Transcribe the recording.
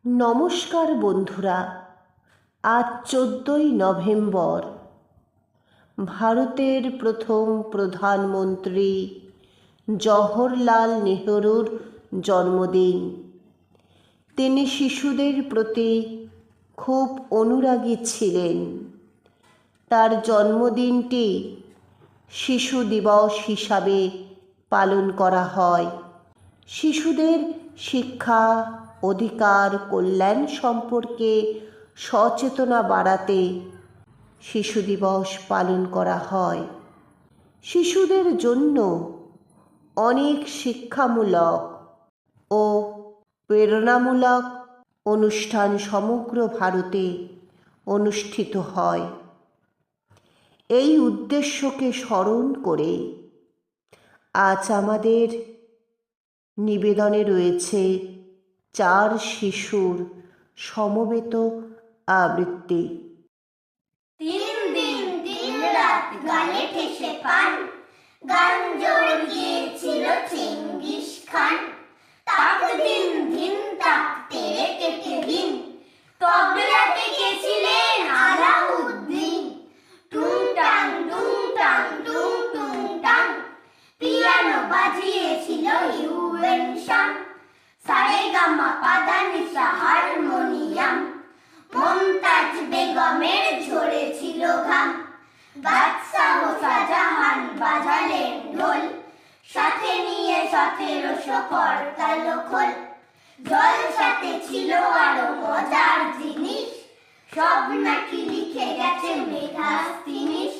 নমস্কার বন্ধুরা, আজ 14ই নভেম্বর ভারতের প্রথম প্রধানমন্ত্রী জওহরলাল নেহরুর জন্মদিন। তিনি শিশুদের প্রতি খুব অনুরাগী ছিলেন। তার জন্মদিনটি শিশু দিবস হিসাবে পালন করা হয়। শিশুদের শিক্ষা, অধিকার, কল্যাণ সম্পর্কে সচেতনতা বাড়াতে শিশু দিবস পালন করা হয়। শিশুদের জন্য অনেক শিক্ষামূলক ও প্রেরণামূলক অনুষ্ঠান সমগ্র ভারতে অনুষ্ঠিত হয়। এই উদ্দেশ্যকে স্মরণ করে আজ আমাদের নিবেদনে রয়েছে 4 শিশুর সমবেত আবৃত্তি। 3 দিন 3 রাত গালে ঠেসে পান, গান জোর গিয়েছিল চেঙ্গিস খান। তাক দিন দিন তাক তেরে কেটে দিন, তবলাতে গেছিলেন আলাউদ্দিন। টুংটাং টুংটাং টুং টুং টাং, পিয়ানো বাজিয়েছিল হিউয়েন সাং। সারেগামা পাদানিসা হারমোনিয়াম, মমতাজ বেগমের ঝরেছিল ঘাম। বাদশাহ শাহজাহান বাজালেন ঢোল, সাথে নিয়ে 1700 করতাল খোল। জলসাতে ছিল আরো মজার জিনিস, সব নাকি লিখে গেছে মেধাস্তিনিস।